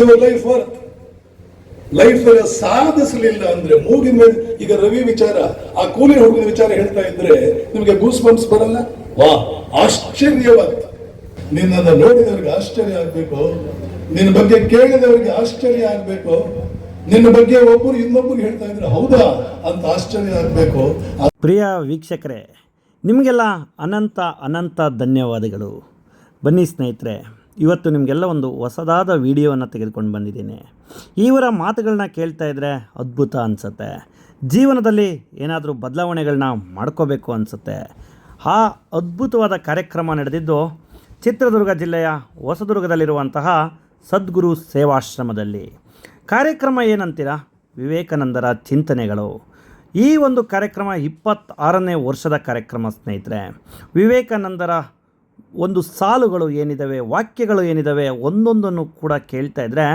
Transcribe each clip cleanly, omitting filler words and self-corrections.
Your life worth? Life ಸಾಧಿಸಲಿಲ್ಲ ಅಂದ್ರೆ ಮೂಗಿನ ಮೇಲೆ, ಈಗ ರವಿ ವಿಚಾರ, ಆ ಕೂಲಿ ಹುಡುಗನ ವಿಚಾರ ಹೇಳ್ತಾ ಇದ್ರೆ ನಿಮಗೆ ಗೂಸ್ ಬಂಪ್ಸ್ ಬರಲ್ಲ? ವಾ, ಆಶ್ಚರ್ಯವಾದ. ನಿನ್ನನ್ನು ನೋಡಿದವ್ರಿಗೆ ಆಶ್ಚರ್ಯ ಆಗ್ಬೇಕು, ನಿನ್ನ ಬಗ್ಗೆ ಕೇಳಿದವರಿಗೆ ಆಶ್ಚರ್ಯ ಆಗ್ಬೇಕು, ನಿನ್ನ ಬಗ್ಗೆ ಒಬ್ಬರು ಇನ್ನೊಬ್ಬರು ಹೇಳ್ತಾ ಇದ್ರೆ ಹೌದಾ ಅಂತ ಆಶ್ಚರ್ಯ ಆಗ್ಬೇಕು. ಪ್ರಿಯ ವೀಕ್ಷಕರೇ, ನಿಮಗೆಲ್ಲ ಅನಂತ ಅನಂತ ಧನ್ಯವಾದಗಳು. ಬನ್ನಿ ಸ್ನೇಹಿತರೆ, ಇವತ್ತು ನಿಮಗೆಲ್ಲ ಒಂದು ಹೊಸದಾದ ವಿಡಿಯೋವನ್ನು ತೆಗೆದುಕೊಂಡು ಬಂದಿದ್ದೀನಿ. ಇವರ ಮಾತುಗಳನ್ನ ಕೇಳ್ತಾ ಇದ್ದರೆ ಅದ್ಭುತ ಅನಿಸುತ್ತೆ. ಜೀವನದಲ್ಲಿ ಏನಾದರೂ ಬದಲಾವಣೆಗಳನ್ನ ಮಾಡ್ಕೋಬೇಕು ಅನಿಸುತ್ತೆ. ಆ ಅದ್ಭುತವಾದ ಕಾರ್ಯಕ್ರಮ ನಡೆದಿದ್ದು ಚಿತ್ರದುರ್ಗ ಜಿಲ್ಲೆಯ ಹೊಸದುರ್ಗದಲ್ಲಿರುವಂತಹ ಸದ್ಗುರು ಸೇವಾಶ್ರಮದಲ್ಲಿ. ಕಾರ್ಯಕ್ರಮ ಏನಂತೀರಾ? ವಿವೇಕಾನಂದರ ಚಿಂತನೆಗಳು. ಈ ಒಂದು ಕಾರ್ಯಕ್ರಮ 26ನೇ ವರ್ಷದ ಕಾರ್ಯಕ್ರಮ ಸ್ನೇಹಿತರೆ. ವಿವೇಕಾನಂದರ ಒಂದು ಸಾಲುಗಳು ಏನಿದ್ದಾವೆ, ವಾಕ್ಯಗಳು ಏನಿದ್ದಾವೆ, ಒಂದೊಂದನ್ನು ಕೂಡ ಕೇಳ್ತಾ ಇದ್ದರೆ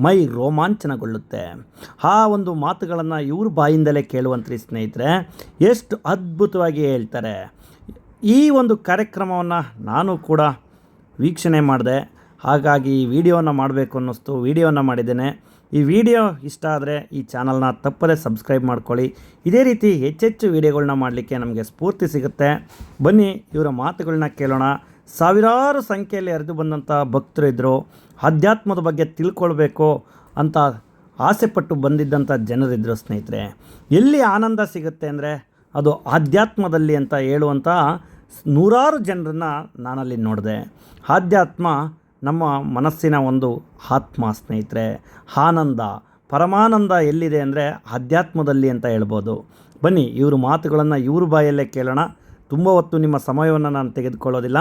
ಮೈ ರೋಮಾಂಚನಗೊಳ್ಳುತ್ತೆ. ಆ ಒಂದು ಮಾತುಗಳನ್ನು ಇವ್ರ ಬಾಯಿಂದಲೇ ಕೇಳುವಂತ್ರಿ ಸ್ನೇಹಿತರೆ. ಎಷ್ಟು ಅದ್ಭುತವಾಗಿ ಹೇಳ್ತಾರೆ. ಈ ಒಂದು ಕಾರ್ಯಕ್ರಮವನ್ನು ನಾನು ಕೂಡ ವೀಕ್ಷಣೆ ಮಾಡಿದೆ. ಹಾಗಾಗಿ ಈ ವಿಡಿಯೋನ ಮಾಡಬೇಕು ಅನ್ನಿಸ್ತು, ವಿಡಿಯೋನ ಮಾಡಿದ್ದೇನೆ. ಈ ವಿಡಿಯೋ ಇಷ್ಟ ಆದರೆ ಈ ಚಾನಲ್ನ ತಪ್ಪದೇ ಸಬ್ಸ್ಕ್ರೈಬ್ ಮಾಡ್ಕೊಳ್ಳಿ. ಇದೇ ರೀತಿ ಹೆಚ್ಚೆಚ್ಚು ವಿಡಿಯೋಗಳನ್ನ ಮಾಡಲಿಕ್ಕೆ ನಮಗೆ ಸ್ಫೂರ್ತಿ ಸಿಗುತ್ತೆ. ಬನ್ನಿ ಇವರ ಮಾತುಗಳನ್ನ ಕೇಳೋಣ. ಸಾವಿರಾರು ಸಂಖ್ಯೆಯಲ್ಲಿ ಹರಿದು ಬಂದಂಥ ಭಕ್ತರು ಇದ್ದರು. ಆಧ್ಯಾತ್ಮದ ಬಗ್ಗೆ ತಿಳ್ಕೊಳ್ಬೇಕು ಅಂತ ಆಸೆಪಟ್ಟು ಬಂದಿದ್ದಂಥ ಜನರಿದ್ದರು ಸ್ನೇಹಿತರೆ. ಎಲ್ಲಿ ಆನಂದ ಸಿಗುತ್ತೆ ಅಂದರೆ ಅದು ಆಧ್ಯಾತ್ಮದಲ್ಲಿ ಅಂತ ಹೇಳುವಂಥ ನೂರಾರು ಜನರನ್ನು ನಾನಲ್ಲಿ ನೋಡಿದೆ. ಆಧ್ಯಾತ್ಮ ನಮ್ಮ ಮನಸ್ಸಿನ ಒಂದು ಆತ್ಮ ಸ್ನೇಹಿತರೆ. ಆನಂದ, ಪರಮಾನಂದ ಎಲ್ಲಿದೆ ಅಂದರೆ ಆಧ್ಯಾತ್ಮದಲ್ಲಿ ಅಂತ ಹೇಳ್ಬೋದು. ಬನ್ನಿ ಇವ್ರ ಮಾತುಗಳನ್ನು ಇವ್ರ ಬಾಯಲ್ಲೇ ಕೇಳೋಣ. ತುಂಬ ಹೊತ್ತು ನಿಮ್ಮ ಸಮಯವನ್ನು ನಾನು ತೆಗೆದುಕೊಳ್ಳೋದಿಲ್ಲ,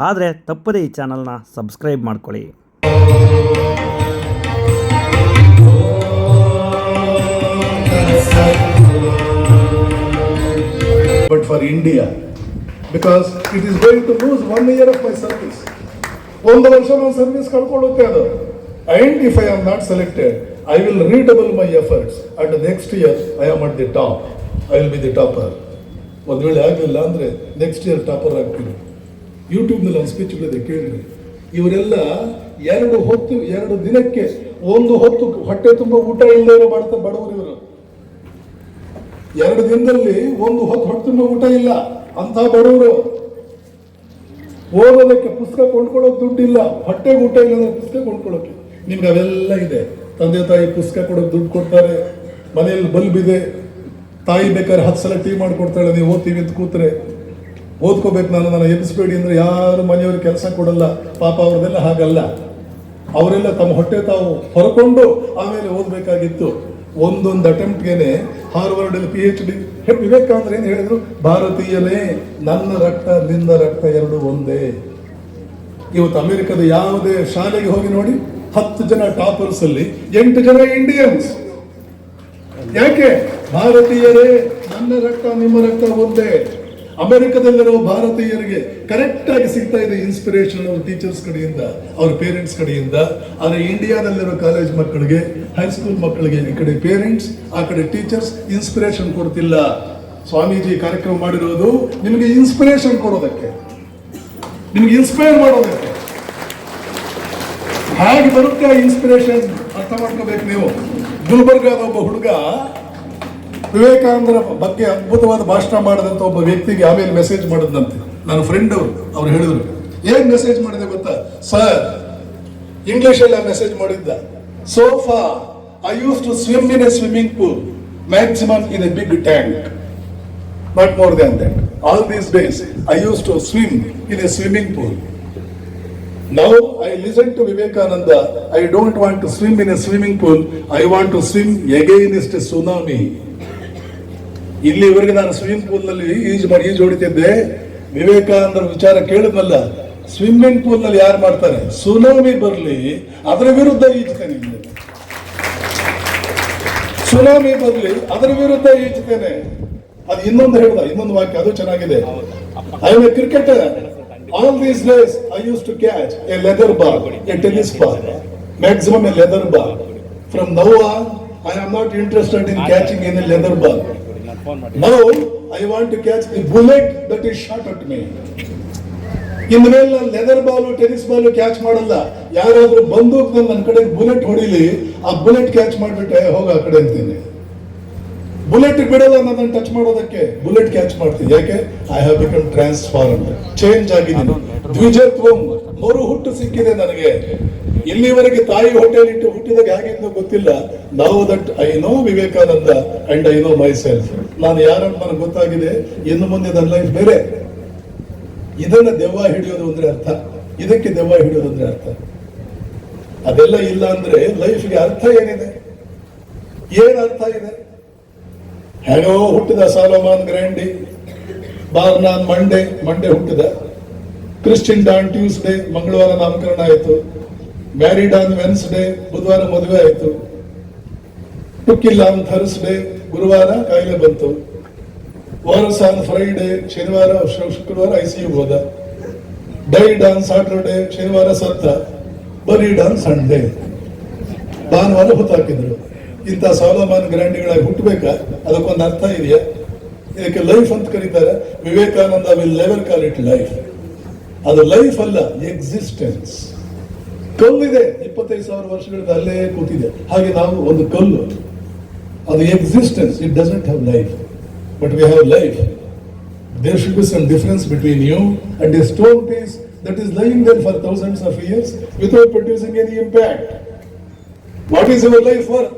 ಆದರೆ ತಪ್ಪದೇ ಈ ಚಾನಲ್ನ ಸಬ್ಸ್ಕ್ರೈಬ್ ಮಾಡ್ಕೊಳ್ಳಿ. But for India, because it is going to lose 1 year of my service. 1 ವರ್ಷ ನನ್ನ ಸರ್ವಿಸ್ ಕಳ್ಕೊಳ್ಳುತ್ತೆ ಅದು. And if I am not selected, I will redouble my efforts. And next year I am at the top. I will be the topper. ಒಂದು ವೇಳೆ ಆಗಲಿಲ್ಲ ಅಂದರೆ next year topper ಆಗ್ತೀನಿ. ಯೂಟ್ಯೂಬ್ನಲ್ಲಿ ಒಂದು ಸ್ಪೀಚ್ಗಳಿದೆ, ಕೇಳಿರಿ. ಇವರೆಲ್ಲ 2 ದಿನಕ್ಕೆ 1 ಹೊತ್ತು ಹೊಟ್ಟೆ ತುಂಬ ಊಟ ಇಲ್ಲದೆ ಇರೋ ಬಡವರು ಇವರು. 2 ದಿನದಲ್ಲಿ 1 ಹೊತ್ತು ಹೊಟ್ಟೆ ತುಂಬ ಊಟ ಇಲ್ಲ ಅಂತ ಬಡವರು. ಓದೋದಕ್ಕೆ ಪುಸ್ತಕ ಕೊಂಡ್ಕೊಳ್ಳೋಕೆ ದುಡ್ಡಿಲ್ಲ, ಹೊಟ್ಟೆಗೆ ಊಟ ಇಲ್ಲ ಅಂದ್ರೆ ಪುಸ್ತಕ ಕೊಂಡ್ಕೊಳ್ಳೋಕೆ. ನಿಮ್ಗೆ ಅವೆಲ್ಲ ಇದೆ. ತಂದೆ ತಾಯಿ ಪುಸ್ತಕ ಕೊಡೋಕೆ ದುಡ್ಡು ಕೊಡ್ತಾರೆ, ಮನೆಯಲ್ಲಿ ಬಲ್ಬ್ ಇದೆ, ತಾಯಿ ಬೇಕಾದ್ರೆ 10 ಸಲ ಟೀ ಮಾಡಿಕೊಡ್ತಾಳೆ, ನೀವು ಓದ್ತೀವಿ ಅಂತ ಕೂತ್ರೆ. ಓದ್ಕೋಬೇಕು ನಾನು ಎಬ್ಬಿಸ್ಬೇಡಿ ಅಂದರೆ ಯಾರು ಮನೆಯವ್ರಿಗೆ ಕೆಲಸ ಕೊಡಲ್ಲ. ಪಾಪ ಅವ್ರದೆಲ್ಲ ಹಾಗಲ್ಲ. ಅವರೆಲ್ಲ ತಮ್ಮ ಹೊಟ್ಟೆ ತಾವು ಹೊರಕೊಂಡು ಆಮೇಲೆ ಓದಬೇಕಾಗಿತ್ತು. ಒಂದೊಂದು ಅಟೆಂಪ್ಟ್ಗೆನೆ ಹಾರ್ವರ್ಡಲ್ಲಿ PhD. ವಿವೇಕಾನಂದ್ರ ಏನು ಹೇಳಿದ್ರು? ಭಾರತೀಯನೇ, ನನ್ನ ರಕ್ತ ನಿನ್ನ ರಕ್ತ ಎರಡು ಒಂದೇ. ಇವತ್ತು ಅಮೆರಿಕದ ಯಾವುದೇ ಶಾಲೆಗೆ ಹೋಗಿ ನೋಡಿ, 10 ಜನ ಟಾಪರ್ಸ್ ಅಲ್ಲಿ 8 ಜನ ಇಂಡಿಯನ್ಸ್. ಯಾಕೆ? ಭಾರತೀಯರೇ, ನನ್ನ ರಕ್ತ ನಿಮ್ಮ ರಕ್ತ ಒಂದೇ. ಅಮೆರಿಕದಲ್ಲಿರೋ ಭಾರತೀಯರಿಗೆ ಕರೆಕ್ಟ್ ಆಗಿ ಸಿಗ್ತಾ ಇದೆ ಇನ್ಸ್ಪಿರೇಷನ್ ಅವ್ರ ಟೀಚರ್ಸ್ ಕಡೆಯಿಂದ, ಅವ್ರ ಪೇರೆಂಟ್ಸ್ ಕಡೆಯಿಂದ. ಆದರೆ ಇಂಡಿಯಾದಲ್ಲಿರೋ ಕಾಲೇಜ್ ಮಕ್ಕಳಿಗೆ, ಹೈಸ್ಕೂಲ್ ಮಕ್ಕಳಿಗೆ ಈ ಕಡೆ ಪೇರೆಂಟ್ಸ್, ಆ ಕಡೆ ಟೀಚರ್ಸ್ ಇನ್ಸ್ಪಿರೇಷನ್ ಕೊಡ್ತಿಲ್ಲ. ಸ್ವಾಮೀಜಿ ಕಾರ್ಯಕ್ರಮ ಮಾಡಿರೋದು ನಿಮಗೆ ಇನ್ಸ್ಪಿರೇಷನ್ ಕೊಡೋದಕ್ಕೆ, ನಿಮಗೆ ಇನ್ಸ್ಪೈರ್ ಮಾಡೋದಕ್ಕೆ. ಹಾಗೆ ಬರುತ್ತೆ ಇನ್ಸ್ಪಿರೇಷನ್, ಅರ್ಥ ಮಾಡ್ಕೋಬೇಕು ನೀವು. ಗುಲ್ಬರ್ಗಾದ ಒಬ್ಬ ಹುಡುಗ ವಿವೇಕಾನಂದರ ಬಗ್ಗೆ ಅದ್ಭುತವಾದ ಭಾಷಣ ಮಾಡಿದಂಥ ಒಬ್ಬ ವ್ಯಕ್ತಿಗೆ ಆಮೇಲೆ ಮೆಸೇಜ್ ಮಾಡಿದಂತೆ. ನನ್ನ ಫ್ರೆಂಡ್ ಅವ್ರು ಹೇಳಿದ್ರು, ಏನ್ ಮೆಸೇಜ್ ಮಾಡಿದೆ ಗೊತ್ತಾ ಸರ್? ಇಂಗ್ಲಿಷಲ್ಲಿ ಮೆಸೇಜ್ ಮಾಡಿದ್ದ. So far I used to swim in a swimming pool, maximum in a big tank, not more than that. All these days I used to swim in a swimming pool. Now I listen to Vivekananda. I don't want to swim in a swimming pool. I want to swim against a tsunami. ಇಲ್ಲಿವರೆಗೆ ನಾನು swimming pool ನಲ್ಲಿ ಈಜು ಹೊಡಿತಿದ್ದೆ. ವಿವೇಕಾನಂದರ ವಿಚಾರ ಕೇಳಿದ್ನಲ್ಲ, swimming pool ನಲ್ಲಿ ಯಾರು ಮಾಡ್ತಾರೆ? Tsunami ಬರಲಿ ಅದರ ವಿರುದ್ಧ ಈಜ್ತೇನೆ. ಸುನಾಮಿ ಬರಲಿ ಅದರ ವಿರುದ್ಧ ಈಜ್ತೇನೆ. ಅದು ಇನ್ನೊಂದು ವಾಕ್ಯ, ಅದು ಚೆನ್ನಾಗಿದೆ. I am A cricketer. All these days I used to catch a leather ball, a tennis ball, maximum a leather ball. From now on I am not interested in catching any leather ball. Now I want to catch the bullet that is shot at me. ಇನ್ನು ಮೇಲೆ leather ball, tennis ball catch ಮಾಡಲ್ಲ. ಯಾರಾದ್ರೂ ಬಂದೂಕ್ ನನ್ನ ಕಡೆ bullet ಹೊಡಿಲಿ, ಆ bullet catch ಮಾಡ್ಬಿಟ್ಟೆ ಹೋಗ ಆ ಕಡೆ ಅಂತೀನಿ. ಬುಲೆಟ್ ಬಿಡಲ್ಲ ನನ್ನನ್ನು ಟಚ್ ಮಾಡೋದಕ್ಕೆ, ಬುಲೆಟ್ ಕ್ಯಾಚ್ ಮಾಡ್ತೀನಿ. ಯಾಕೆ? I have become transform, change ಆಗಿದ್ದೀನಿ. ದ್ವಿಜತ್ವಂ, ಮರು ಹುಟ್ಟು ಸಿಕ್ಕಿದೆ ನನಗೆ. ಇಲ್ಲಿವರೆಗೆ ತಾಯಿ ಹೊಟ್ಟೆಯಲ್ಲಿ ಇಟ್ಟು ಹುಟ್ಟಿದಾಗ ಹೇಗಿದ್ನೋ ಗೊತ್ತಿಲ್ಲ. ನಾವು that I know Vivekananda and I know my self. ನಾನು ಯಾರಂತ ನನಗೆ ಗೊತ್ತಾಗಿದೆ. ಇನ್ನು ಮುಂದೆ ನನ್ನ ಲೈಫ್ ಬೇರೆ. ಇದನ್ನ ದೆವ್ವ ಹಿಡಿಯೋದು ಅಂದ್ರೆ ಅರ್ಥ, ಇದಕ್ಕೆ ದೆವ್ವ ಹಿಡಿಯೋದು ಅಂದ್ರೆ ಅರ್ಥ. ಅದೆಲ್ಲ ಇಲ್ಲ ಅಂದ್ರೆ ಲೈಫ್ಗೆ ಅರ್ಥ ಏನಿದೆ? ಏನ್ ಅರ್ಥ ಇದೆ? ಹೇಗೋ ಹುಟ್ಟಿದ ಸಾಲೋಮಾನ್ ಗ್ರ್ಯಾಂಡಿ, ಬಾರ್ನಾನ್ ಮಂಡೇ ಹುಟ್ಟಿದ, ಕ್ರಿಸ್ಟಿನ್ ಡಾನ್ ಟ್ಯೂಸ್ಡೇ ಮಂಗಳವಾರ ನಾಮಕರಣ ಆಯಿತು, ಮ್ಯಾರಿಡ್ ಆನ್ ವೆನ್ಸ್ಡೇ ಬುಧವಾರ ಮದುವೆ ಆಯಿತು, ಟುಕಿಲ್ ಆನ್ ಥರ್ಸ್ಡೇ ಗುರುವಾರ ಕಾಯಿಲೆ ಬಂತು, ವಾರಸ್ ಆನ್ ಫ್ರೈಡೇ ಶನಿವಾರ ಶುಕ್ರವಾರ ಐಸಿಯು ಹೋದ, ಡೈಡ್ ಆನ್ ಸಾಟರ್ಡೇ ಶನಿವಾರ ಸತ್ತ, ಬರೀಡ್ ಆನ್ ಸಂಡೇ ಭಾನುವಾರ ಹುತ್ತಾಕಿದ್ರು. ಇಂಥ ಸಾಲೋಮಾನ್ ಗ್ರ್ಯಾಂಡಿಗಳಾಗಿ ಹುಟ್ಟಬೇಕಾ? ಅದಕ್ಕೊಂದು ಅರ್ಥ ಇದೆಯಾ? ಇದಕ್ಕೆ ಲೈಫ್ ಅಂತ ಕರೀತಾರೆ. Vivekananda will never call it life. ಅದು ಲೈಫ್ ಅಲ್ಲ, ಎಕ್ಸಿಸ್ಟೆನ್ಸ್. ಕಲ್ಲಿದೆ 25,000 ವರ್ಷಗಳಿಂದ ಅಲ್ಲೇ ಕೂತಿದೆ. ಹಾಗೆ ನಾವು ಒಂದು ಕಲ್ಲು, ಅದು existence. It doesn't have life, but we have life. There should be some difference between you and a stone piece that is lying there for thousands of years without producing any impact. What is your life worth?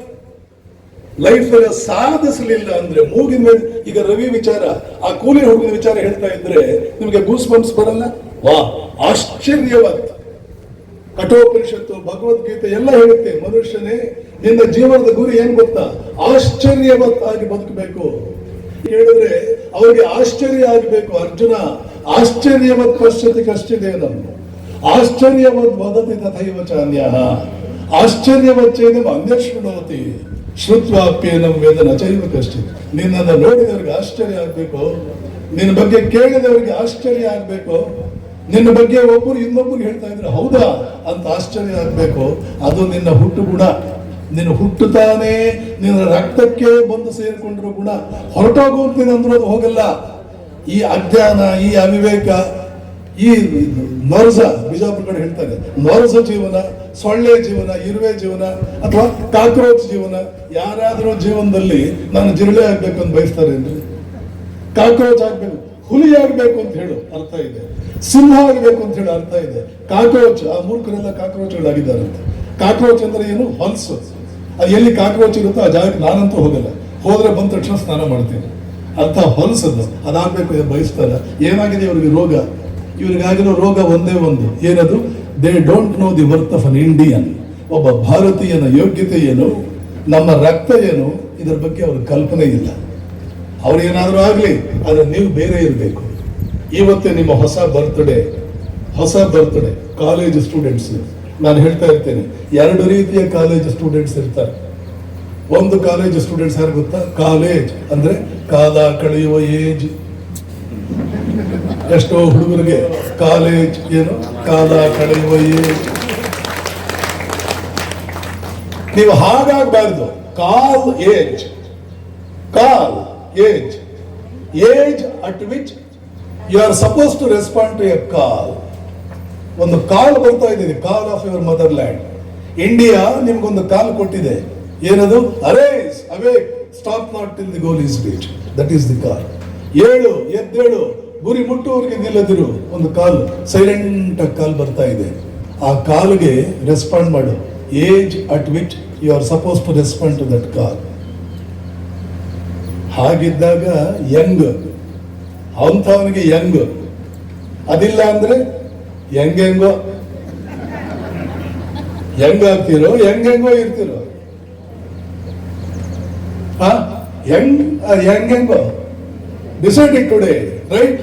Life ಸಾಧಿಸಲಿಲ್ಲ ಅಂದ್ರೆ ಮೂಗಿನ ಮೇಲೆ, ಈಗ ರವಿ ವಿಚಾರ, ಆ ಕೂಲಿ ಹುಡುಗನ ವಿಚಾರ ಹೇಳ್ತಾ ಇದ್ರೆ ನಿಮಗೆ ಗೂಸ್ ಬಂಪ್ಸ್ ಬರಲ್ಲ? ವಾ, ಆಶ್ಚರ್ಯವಾದ. ಕಠೋಪನಿಷತ್ತು, ಭಗವದ್ಗೀತೆ ಎಲ್ಲ ಹೇಳುತ್ತೆ, ಮನುಷ್ಯನೇ ನಿನ್ನ ಜೀವನದ ಗುರಿ ಏನ್ ಗೊತ್ತಾ? ಆಶ್ಚರ್ಯವತ್ತಾಗಿ ಬದುಕಬೇಕು. ಹೇಳಿದ್ರೆ ಅವರಿಗೆ ಆಶ್ಚರ್ಯ ಆಗಬೇಕು. ಅರ್ಜುನ ಆಶ್ಚರ್ಯವತ್ ಪಶ್ಯತಿ ಕಶ್ಚಿದೇನಂ ಆಶ್ಚರ್ಯವದ್ ವದತಿ ತಥೈವ ಚಾನ್ಯಃ ಆಶ್ಚರ್ಯವಚ್ಚೇನಂ ಅನ್ಯಶ್ರುಣೋತಿ ಶ್ರುತ್ವಾಪ್ಯೇನಂ ವೇದ ನ ಚೈವ ಕಶ್ಚಿತ್. ನಿನ್ನನ್ನು ನೋಡಿದವರಿಗೆ ಆಶ್ಚರ್ಯ ಆಗ್ಬೇಕು, ನಿನ್ನ ಬಗ್ಗೆ ಕೇಳಿದವರಿಗೆ ಆಶ್ಚರ್ಯ ಆಗ್ಬೇಕು, ನಿನ್ನ ಬಗ್ಗೆ ಒಬ್ಬರು ಇನ್ನೊಬ್ಬರು ಹೇಳ್ತಾ ಇದ್ರೆ ಹೌದಾ ಅಂತ ಆಶ್ಚರ್ಯ ಆಗ್ಬೇಕು. ಅದು ನಿನ್ನ ಹುಟ್ಟು ಗುಣ. ನೀನು ಹುಟ್ಟುತ್ತಾನೆ ನಿನ್ನ ರಕ್ತಕ್ಕೆ ಬಂದು ಸೇರಿಕೊಂಡಿರೋ ಗುಣ. ಹೊರಟೋಗುವಂತೀನಿ ಅಂದ್ರೂ ಹೋಗಲ್ಲ. ಈ ಅಜ್ಞಾನ, ಈ ಅವಿವೇಕ, ಈ ನೊರಸ, ಬಿಜಾಪುರ ಕಡೆ ಹೇಳ್ತಾರೆ ನೊರಸ ಜೀವನ, ಸೊಳ್ಳೆ ಜೀವನ, ಇರುವೆ ಜೀವನ ಅಥವಾ ಕಾಕ್ರೋಚ್ ಜೀವನ. ಯಾರಾದರೂ ಜೀವನದಲ್ಲಿ ನಾನು ಜಿರಳೆ ಆಗ್ಬೇಕು ಅಂತ ಬಯಸ್ತಾರೆ ಅಂದ್ರೆ, ಕಾಕ್ರೋಚ್ ಆಗ್ಬೇಕು, ಹುಲಿ ಆಗ್ಬೇಕು ಅಂತ ಹೇಳು ಅರ್ಥ ಇದೆ, ಸಿಂಹ ಆಗ್ಬೇಕು ಅಂತ ಹೇಳಿ ಅರ್ಥ ಇದೆ. ಕಾಕ್ರೋಚ್, ಆ ಮೂರ್ಖರೆಲ್ಲ ಕಾಕ್ರೋಚ್ಗಳಾಗಿದ್ದಾರಂತೆ. ಕಾಕ್ರೋಚ್ ಅಂದ್ರೆ ಏನು? ಹೊಲಸು. ಅದು ಎಲ್ಲಿ ಕಾಕ್ರೋಚ್ ಇರುತ್ತೋ ಆ ಜಾಗಕ್ಕೆ ನಾನಂತೂ ಹೋಗಲ್ಲ. ಹೋದ್ರೆ ಬಂದ ತಕ್ಷಣ ಸ್ನಾನ ಮಾಡ್ತೀನಿ. ಅರ್ಥ ಹೊಲಸದ್ದು ಅದಾಗಬೇಕು ಬಯಸ್ತಾರೆ. ಏನಾಗಿದೆ ಇವ್ರಿಗೆ ರೋಗ? ಇವ್ರಿಗಾಗಿರೋ ರೋಗ ಒಂದೇ ಒಂದು. ಏನದು? They don't know the worth of an Indian. ಒಬ್ಬ ಭಾರತೀಯನ ಯೋಗ್ಯತೆ ಏನು, ನಮ್ಮ ರಕ್ತ ಏನು, ಇದರ ಬಗ್ಗೆ ಅವ್ರ ಕಲ್ಪನೆ ಇಲ್ಲ. ಅವ್ರೇನಾದ್ರೂ ಆಗ್ಲಿ, ಆದ್ರೆ ನೀವು ಬೇರೆ ಇರಬೇಕು. ಇವತ್ತೇ ನಿಮ್ಮ ಹೊಸ ಬರ್ತ್ಡೇ ಕಾಲೇಜ್ ಸ್ಟೂಡೆಂಟ್ಸ್. ನಾನು ಹೇಳ್ತಾ ಇರ್ತೇನೆ, 2 ರೀತಿಯ ಕಾಲೇಜ್ ಸ್ಟೂಡೆಂಟ್ಸ್ ಇರ್ತಾರೆ. ಒಂದು ಕಾಲೇಜ್ ಸ್ಟೂಡೆಂಟ್ಸ್ ಯಾರು ಗೊತ್ತಾ? ಕಾಲೇಜ್ ಅಂದ್ರೆ ಕಾಲ ಕಳೆಯುವ ಏಜ್. ಎಷ್ಟೋ ಹುಡುಗರಿಗೆ ಕಾಲೇಜ್ ಏನು? ಕಾಲ ಕಳೆಯುವ ಏಜ್. ನೀವು ಹಾಗಾಗಬಾರ್ದು. Call age at which you are suppose to respond to a call. ಒಂದು ಕಾಲ್ ಬರ್ತಾ ಇದೆ, call of your motherland. India ನಿಮ್ಗೊಂದು ಕಾಲ್ ಕೊಟ್ಟಿದೆ. ಏನದು? Arise, awake, stop not till the goal is reach. That is the call. ಎದ್ದೇಳು, ಗುರಿ ಮುಟ್ಟುವವರೆಗೆ ನಿಲ್ಲದಿರು. ಒಂದು ಕಾಲ್, silent ಆಗಿ ಕಾಲ್ ಬರ್ತಾ ಇದೆ. ಆ ಕಾಲ್ಗೆ ರೆಸ್ಪಾಂಡ್ ಮಾಡು. Age at which you are suppose to respond to that call. ಹಾಗಿದ್ದಾಗ ಯಂಗ್, ಅಂಥವನಿಗೆ ಯಂಗ್. ಅದಿಲ್ಲ ಅಂದ್ರೆ ಹೆಂಗೆಂಗೋ ಆಗ್ತಿರೋ, ಹೆಂಗೆಂಗೋ ಇರ್ತಿರೋ. ಹೆಂಗೆಂಗೋ decide it today, right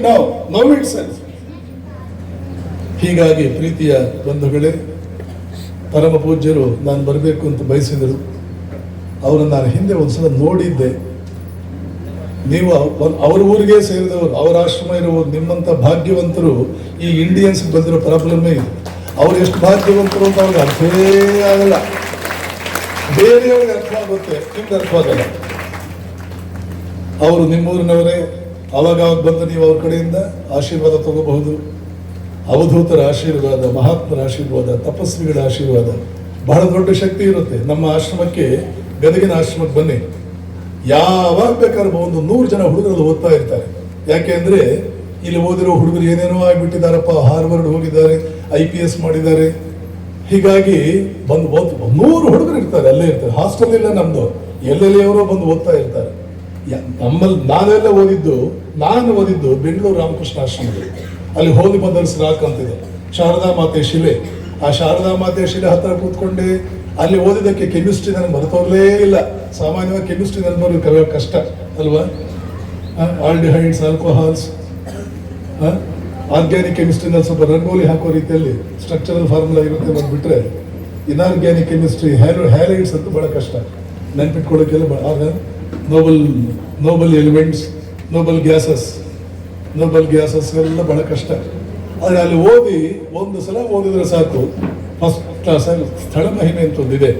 now itself. ಹೀಗಾಗಿ ಪ್ರೀತಿಯ ಬಂಧುಗಳೇ, ಪರಮ ಪೂಜ್ಯರು ನಾನು ಬರಬೇಕು ಅಂತ ಬಯಸಿದರು. ಅವರನ್ನು ನಾನು ಹಿಂದೆ ಒಂದ್ಸಲ ನೋಡಿದ್ದೆ. ನೀವು ಅವ್ರ ಊರಿಗೆ ಸೇರಿದವರು, ಅವರ ಆಶ್ರಮ ಇರುವುದು. ನಿಮ್ಮಂತ ಭಾಗ್ಯವಂತರು ಈ ಇಂಡಿಯನ್ಸ್ ಬಂದಿರೋ ಪ್ರಾಬ್ಲಮ್ಮೇ ಇದೆ. ಅವ್ರು ಎಷ್ಟು ಭಾಗ್ಯವಂತರು ಅಂತ ಅವ್ರಿಗೆ ಅರ್ಥವೇ ಆಗಲ್ಲ. ಬೇರೆಯವ್ರಿಗೆ ಅರ್ಥ ಆಗುತ್ತೆ, ನಿಮ್ಗೆ ಅರ್ಥ ಆಗಲ್ಲ. ಅವರು ನಿಮ್ಮೂರಿನವರೇ. ಅವಾಗ ಬಂದು ನೀವು ಅವ್ರ ಕಡೆಯಿಂದ ಆಶೀರ್ವಾದ ತಗೋಬಹುದು. ಅವಧೂತರ ಆಶೀರ್ವಾದ, ಮಹಾತ್ಮರ ಆಶೀರ್ವಾದ, ತಪಸ್ವಿಗಳ ಆಶೀರ್ವಾದ ಬಹಳ ದೊಡ್ಡ ಶಕ್ತಿ ಇರುತ್ತೆ. ನಮ್ಮ ಆಶ್ರಮಕ್ಕೆ, ಗದಗಿನ ಆಶ್ರಮಕ್ಕೆ ಬನ್ನಿ, ಯಾವಾಗ ಬೇಕಾದ್ರೂ ಒಂದು 100 ಜನ ಹುಡುಗರು ಓದ್ತಾ ಇರ್ತಾರೆ. ಯಾಕೆ ಅಂದ್ರೆ ಇಲ್ಲಿ ಓದಿರೋ ಹುಡುಗರು ಏನೇನೋ ಆಗಿಬಿಟ್ಟಿದ್ದಾರಪ್ಪ, ಹಾರ್ವರ್ಡ್ ಹೋಗಿದ್ದಾರೆ, IPS ಮಾಡಿದ್ದಾರೆ. ಹೀಗಾಗಿ ಬಂದು 100 ಹುಡುಗರು ಇರ್ತಾರೆ, ಅಲ್ಲೇ ಇರ್ತಾರೆ. ಹಾಸ್ಟೆಲ್ ಇಲ್ಲ ನಮ್ದು, ಎಲ್ಲೆಲ್ಲಿಯವರೋ ಬಂದು ಓದ್ತಾ ಇರ್ತಾರೆ. ನಮ್ಮಲ್ಲಿ ನಾನು ಓದಿದ್ದು ಬೆಂಗಳೂರು ರಾಮಕೃಷ್ಣ ಆಶ್ರಮದಲ್ಲಿ. ಅಲ್ಲಿ ಹೋಲಿ ಮದರ್ಸ್ ರಾಕ್ ಅಂತಿದೆ, ಶಾರದಾ ಮಾತೆ ಶಿಲೆ. ಆ ಶಾರದಾ ಮಾತೆ ಶಿಲೆ ಹತ್ರ ಕೂತ್ಕೊಂಡೆ ಅಲ್ಲಿ ಓದಿದ್ದಕ್ಕೆ ಕೆಮಿಸ್ಟ್ರಿ ನನಗೆ ಮರೆತೋರ್ಲೇ ಇಲ್ಲ. ಸಾಮಾನ್ಯವಾಗಿ ಕೆಮಿಸ್ಟ್ರಿ ನನಗೆ ಕಲಿಯೋ ಕಷ್ಟ ಅಲ್ವಾ? ಆಲ್ಡಿಹೈಡ್ಸ್, ಆಲ್ಕೋಹಾಲ್ಸ್, ಆರ್ಗ್ಯಾನಿಕ್ ಕೆಮಿಸ್ಟ್ರಿನಲ್ಲಿ ಸ್ವಲ್ಪ ರಂಗೋಲಿ ಹಾಕೋ ರೀತಿಯಲ್ಲಿ ಸ್ಟ್ರಕ್ಚರಲ್ ಫಾರ್ಮುಲಾ ಇರುತ್ತೆ ಬಂದ್ಬಿಟ್ರೆ, ಇನ್ಆರ್ಗ್ಯಾನಿಕ್ ಕೆಮಿಸ್ಟ್ರಿ, ಹ್ಯಾಲೈಡ್ಸ್ ಅಂತೂ ಬಹಳ ಕಷ್ಟ ನೆನ್ಪಿಟ್ಕೊಳ್ಳೋಕ್ಕೆಲ್ಲ. ನೋಬಲ್ ಎಲಿಮೆಂಟ್ಸ್, ನೋಬಲ್ ಗ್ಯಾಸಸ್ ಎಲ್ಲ ಬಹಳ ಕಷ್ಟ. ಆದರೆ ಅಲ್ಲಿ ಓದಿ ಒಂದು ಸಲ ಓದಿದ್ರೆ ಸಾಕು, ಫಸ್ಟ್ ಕ್ಲಾಸ್ ಆಗಿ ಸ್ಥಳ ಮಹಿಮೆ ಅಂತ ಒಂದಿದೆ,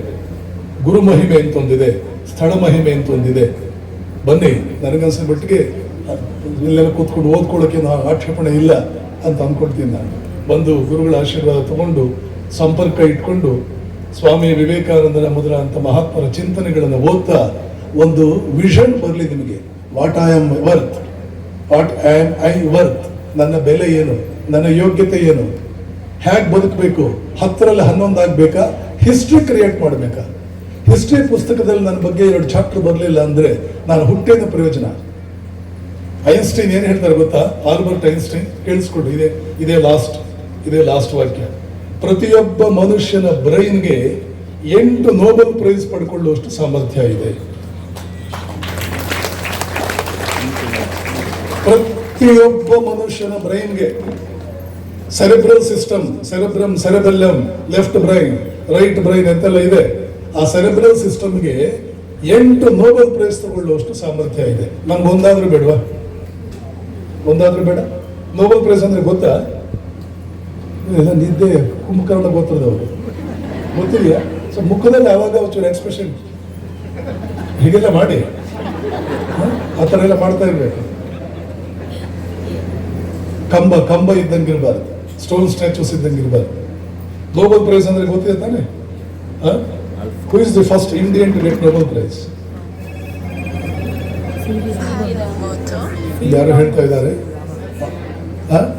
ಗುರು ಮಹಿಮೆ ಅಂತ ಒಂದಿದೆ, ಸ್ಥಳ ಮಹಿಮೆ ಅಂತ ಒಂದಿದೆ. ಬನ್ನಿ, ನನಗನ್ಸಿದ ಮಟ್ಟಿಗೆ ಇಲ್ಲೆಲ್ಲ ಕೂತ್ಕೊಂಡು ಓದ್ಕೊಳ್ಳೋಕೆ ಆಕ್ಷೇಪಣೆ ಇಲ್ಲ ಅಂತ ಅಂದ್ಕೊಳ್ತೀನಿ ನಾನು. ಬಂದು ಗುರುಗಳ ಆಶೀರ್ವಾದ ತಗೊಂಡು ಸಂಪರ್ಕ ಇಟ್ಕೊಂಡು ಸ್ವಾಮಿ ವಿವೇಕಾನಂದನ ಮೊದಲ ಅಂತ ಮಹಾತ್ಮರ ಚಿಂತನೆಗಳನ್ನು ಓದ್ತಾ ಒಂದು ವಿಷನ್ ಬರಲಿ ನಿಮಗೆ. ವಾಟ್ ಐ ಆಮ್ ವರ್ತ್, ನನ್ನ ಬೆಲೆ ಏನು, ನನ್ನ ಯೋಗ್ಯತೆ ಏನು, ಹೇಗೆ ಬದುಕಬೇಕು, 10ರಲ್ಲಿ 11 ಆಗ್ಬೇಕಾ, ಹಿಸ್ಟ್ರಿ ಕ್ರಿಯೇಟ್ ಮಾಡಬೇಕಾ. ಹಿಸ್ಟ್ರಿ ಪುಸ್ತಕದಲ್ಲಿ ನನ್ನ ಬಗ್ಗೆ 2 ಚಾಪ್ಟರ್ ಬರಲಿಲ್ಲ ಅಂದ್ರೆ ನಾನು ಹುಟ್ಟಿದ ಪ್ರಯೋಜನ. ಐನ್ಸ್ಟೈನ್ ಏನು ಹೇಳ್ತಾರೆ ಗೊತ್ತಾ? ಆಲ್ಬರ್ಟ್ ಐನ್ಸ್ಟೈನ್, ಕೇಳಿಸ್ಕೊಂಡು, ಇದೇ ಲಾಸ್ಟ್ ವಾಕ್ಯ. ಪ್ರತಿಯೊಬ್ಬ ಮನುಷ್ಯನ ಬ್ರೈನ್ಗೆ 8 ನೋಬೆಲ್ ಪ್ರೈಸ್ ಪಡ್ಕೊಳ್ಳುವಷ್ಟು ಸಾಮರ್ಥ್ಯ ಇದೆ. ಪ್ರತಿಯೊಬ್ಬ ಮನುಷ್ಯನ ಬ್ರೈನ್ಗೆ cerebral system, cerebellum, left brain, right brain ಅಂತೆಲ್ಲ ಇದೆ. ಆ ಸೆರೆಬ್ರಲ್ ಸಿಸ್ಟಮ್ಗೆ 8 ನೋಬೆಲ್ ಪ್ರೈಸ್ ತಗೊಳ್ಳುವಷ್ಟು ಸಾಮರ್ಥ್ಯ ಇದೆ. ನಮ್ಗೆ ಒಂದಾದ್ರೂ ಬೇಡ? ನೋಬೆಲ್ ಪ್ರೈಸ್ ಅಂದ್ರೆ ಗೊತ್ತಾ? ಎಲ್ಲ ನಿದ್ದೆ, ಕುಂಭಕರ್ಣ ಗೊತ್ತದವರು ಗೊತ್ತಿದೆಯಾ? ಸೊ ಮುಖದಲ್ಲಿ ಯಾವಾಗ ಒಂಚೂರು ಎಕ್ಸ್ಪ್ರೆಷನ್ ಹೀಗೆಲ್ಲ ಮಾಡಿ, ಆ ಥರ ಎಲ್ಲ ಮಾಡ್ತಾ ಇರ್ಬೇಕು. ಕಂಬ ಇದ್ದಂಗಿರ್ಬಾರ್ದು, ಸ್ಟೋನ್ ಸ್ಟ್ಯಾಚ್ಯೂಸ್ ಇದ್ದಂಗಿರ್ಬಾರ್ದು. ನೋಬೆಲ್ ಪ್ರೈಸ್ ಅಂದ್ರೆ ಗೊತ್ತಿದೆ ತಾನೆ? Who is the first Indian to get Nobel prize? ಯಾರು ಹೇಳ್ತಾ ಇದ್ದಾರೆ?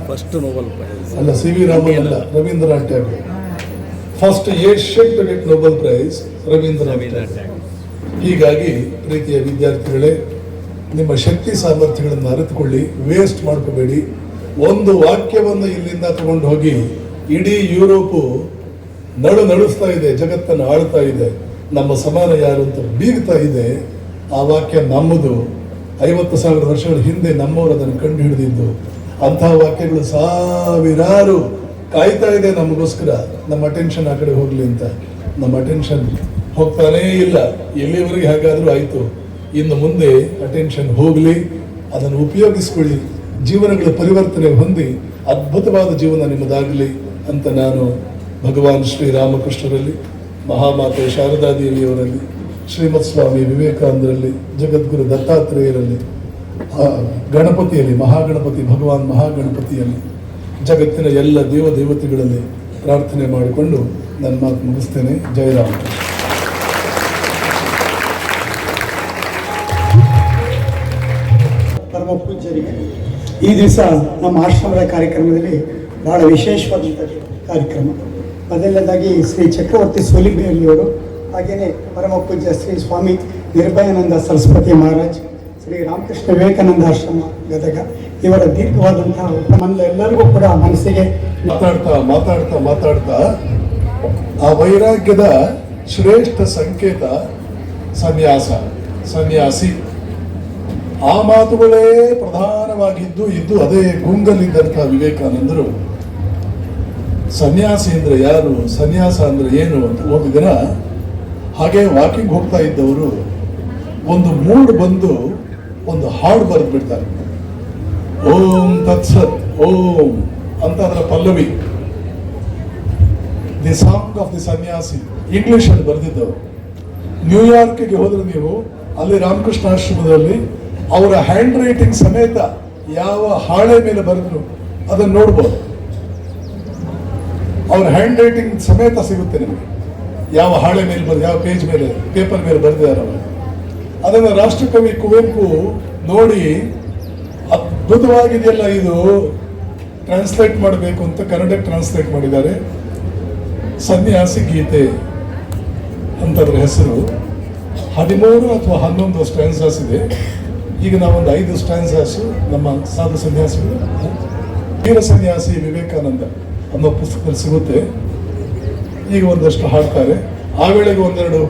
ಫಸ್ಟ್ ನೋಬೆಲ್ ಪ್ರೈಸ್ ಅಲ್ಲ, CV ರಾಮನ್ ಅಲ್ಲ, Rabindranath Tagore. First Asian to get Nobel prize Rabindranath Tagore. ಹೀಗಾಗಿ ಪ್ರೀತಿಯ ವಿದ್ಯಾರ್ಥಿಗಳೇ, ನಿಮ್ಮ ಶಕ್ತಿ ಸಾಮರ್ಥ್ಯಗಳನ್ನು ಅರಿತುಕೊಳ್ಳಿ, ವೇಸ್ಟ್ ಮಾಡ್ಕೋಬೇಡಿ. ಒಂದು ವಾಕ್ಯವನ್ನು ಇಲ್ಲಿಂದ ತಗೊಂಡು ಹೋಗಿ ಇಡೀ ಯುರೋಪು ನಡುಸ್ತಾ ಇದೆ, ಜಗತ್ತನ್ನು ಆಳ್ತಾ ಇದೆ, ನಮ್ಮ ಸಮಾನ ಯಾರು ಅಂತ ಬೀಗ್ತಾ ಇದೆ. ಆ ವಾಕ್ಯ ನಮ್ಮದು. 50,000 ವರ್ಷಗಳ ಹಿಂದೆ ನಮ್ಮವರು ಅದನ್ನು ಕಂಡು ಹಿಡಿದಿದ್ದು. ಅಂತಹ ವಾಕ್ಯಗಳು ಸಾವಿರಾರು ಕಾಯ್ತಾ ಇದೆ ನಮಗೋಸ್ಕರ, ನಮ್ಮ ಅಟೆನ್ಷನ್ ಆ ಕಡೆ ಹೋಗ್ಲಿ ಅಂತ. ನಮ್ಮ ಅಟೆನ್ಷನ್ ಹೋಗ್ತಾನೇ ಇಲ್ಲ. ಎಲ್ಲಿವರೆಗೆ ಹಾಗಾದ್ರೂ ಆಯ್ತು, ಇನ್ನು ಮುಂದೆ ಅಟೆನ್ಷನ್ ಹೋಗ್ಲಿ, ಅದನ್ನು ಉಪಯೋಗಿಸ್ಕೊಳ್ಳಿ, ಜೀವನಗಳ ಪರಿವರ್ತನೆ ಹೊಂದಿ ಅದ್ಭುತವಾದ ಜೀವನ ನಿಮ್ಮದಾಗಲಿ ಅಂತ ನಾನು ಭಗವಾನ್ ಶ್ರೀರಾಮಕೃಷ್ಣರಲ್ಲಿ, ಮಹಾಮಾತೆ ಶಾರದಾದೇವಿಯವರಲ್ಲಿ, ಶ್ರೀಮತ್ ಸ್ವಾಮಿ ವಿವೇಕಾನಂದರಲ್ಲಿ, ಜಗದ್ಗುರು ದತ್ತಾತ್ರೇಯರಲ್ಲಿ, ಗಣಪತಿಯಲ್ಲಿ, ಭಗವಾನ್ ಮಹಾಗಣಪತಿಯಲ್ಲಿ, ಜಗತ್ತಿನ ಎಲ್ಲ ದೇವತೆಗಳಲ್ಲಿ ಪ್ರಾರ್ಥನೆ ಮಾಡಿಕೊಂಡು ನನ್ನ ಮಾತು ಮುಗಿಸ್ತೇನೆ. ಜಯರಾಮ್. ಪರಮ ಪೂಜ್ಯರಿಗೆ ಈ ದಿವಸ ನಮ್ಮ ಆಶ್ರಮದ ಕಾರ್ಯಕ್ರಮದಲ್ಲಿ ಬಹಳ ವಿಶೇಷವಾದಂಥ ಕಾರ್ಯಕ್ರಮ. ಮೊದಲನೇದಾಗಿ ಶ್ರೀ ಚಕ್ರವರ್ತಿ ಸೋಲಿಬೇಲಿಯವರು, ಹಾಗೆಯೇ ಪರಮ ಪೂಜ್ಯ ಶ್ರೀ ಸ್ವಾಮಿ ನಿರ್ಭಯಾನಂದ ಸರಸ್ವತಿ ಮಹಾರಾಜ್, ಶ್ರೀ ರಾಮಕೃಷ್ಣ ವಿವೇಕಾನಂದ ಆಶ್ರಮ ಗದಗ, ಇವರ ದೀರ್ಘವಾದಂತಹ ಎಲ್ಲರಿಗೂ ಕೂಡ ಮನಸ್ಸಿಗೆ ಮಾತಾಡ್ತಾ ಆ ವೈರಾಗ್ಯದ ಶ್ರೇಷ್ಠ ಸಂಕೇತ ಸನ್ಯಾಸಿ. ಆ ಮಾತುಗಳೇ ಪ್ರಧಾನವಾಗಿದ್ದು ಅದೇ ಗುಂಗಲ್ಲಿದ್ದಂತಹ ವಿವೇಕಾನಂದರು ಸನ್ಯಾಸಿ ಅಂದ್ರೆ ಯಾರು, ಸನ್ಯಾಸ ಅಂದ್ರೆ ಏನು ಅಂತ ಒಂದು ದಿನ ಹಾಗೆ ವಾಕಿಂಗ್ ಹೋಗ್ತಾ ಇದ್ದವರು ಒಂದು ಮೂಡ್ ಬಂದು ಒಂದು ಹಾಡು ಬರೆದು ಬಿಡ್ತಾರೆ. ಓಂ ತತ್ಸತ್ ಓಂ ಅಂತ ಅದರ Pallavi, the song of the ಸನ್ಯಾಸಿ, ಇಂಗ್ಲಿಷ್ ಅಲ್ಲಿ ಬರೆದಿದ್ದವರು. ನ್ಯೂಯಾರ್ಕ್ಗೆ ಹೋದ್ರೆ ನೀವು ಅಲ್ಲಿ ರಾಮಕೃಷ್ಣ ಆಶ್ರಮದಲ್ಲಿ ಅವರ ಹ್ಯಾಂಡ್ ರೈಟಿಂಗ್ ಸಮೇತ ಯಾವ ಹಾಳೆ ಮೇಲೆ ಬರೆದ್ರು ಅದನ್ನು ನೋಡ್ಬೋದು. ಅವ್ರ ಹ್ಯಾಂಡ್ ರೈಟಿಂಗ್ ಸಮೇತ ಸಿಗುತ್ತೆ ನಿಮಗೆ, ಯಾವ ಹಾಳೆ ಮೇಲೆ ಬರೆದು, ಯಾವ ಪೇಜ್ ಮೇಲೆ, ಪೇಪರ್ ಮೇಲೆ ಬರೆದಿದ್ದಾರೆ ಅವರು. ಅದನ್ನು ರಾಷ್ಟ್ರಕವಿ ಕುವೆಂಪು ನೋಡಿ ಅದ್ಭುತವಾಗಿದೆಯಲ್ಲ ಇದು, ಟ್ರಾನ್ಸ್ಲೇಟ್ ಮಾಡಬೇಕು ಅಂತ ಕನ್ನಡಕ್ಕೆ ಟ್ರಾನ್ಸ್ಲೇಟ್ ಮಾಡಿದ್ದಾರೆ. ಸನ್ಯಾಸಿ ಗೀತೆ ಅಂತದ್ರ ಹೆಸರು. 13 ಅಥವಾ 11 ಸ್ಟ್ಯಾನ್ಸಾಸ್ ಇದೆ. ಈಗ ನಾವೊಂದು 5 ಸ್ಟ್ಯಾನ್ಸಾಸು ನಮ್ಮ ಸಾಧು ಸನ್ಯಾಸಿಗಳು, ವೀರ ಸನ್ಯಾಸಿ ವಿವೇಕಾನಂದ ಅನ್ನೋ ಪುಸ್ತಕದಲ್ಲಿ ಸಿಗುತ್ತೆ. ಈಗ ಒಂದಷ್ಟು ಹಾಡ್ತಾರೆ. ಆ ವೇಳೆಗೆ ಒಂದೆರಡು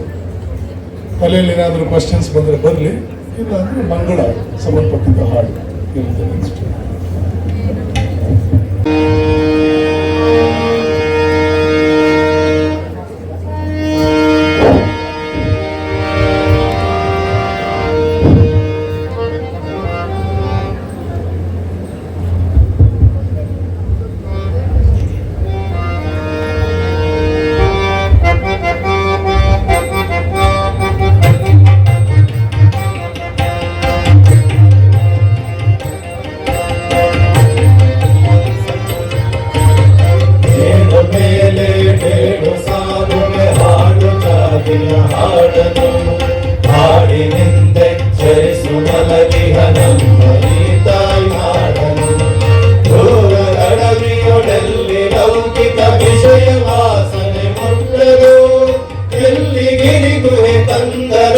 ತಲೆಯಲ್ಲಿ ಏನಾದರೂ ಕ್ವಶನ್ಸ್ ಬಂದರೆ ಬರಲಿ, ಇಲ್ಲ ಅಂದರೆ ಮಂಗಳ ಸಂಬಂಧಪಟ್ಟಿದ್ದ ಹಾಡು ಇರುತ್ತೆ ನೆಕ್ಸ್ಟ್. ಹಾಡನು ಹಾಡಿನಿಂದೆ ಚರಿಸು ಮಲಗಿಹ ನಮ್ಮ ಈ ತಾಯಿ ಹಾಡನು. ದೂರಗಡವಿಯೊಡಲ್ಲಿ ಲೌಕಿಕ ವಿಷಯ ವಾಸನೆ ಮುಟ್ಟದು, ಎಲ್ಲಿ ಗಿರಿಗುಹೆ ತಂದರ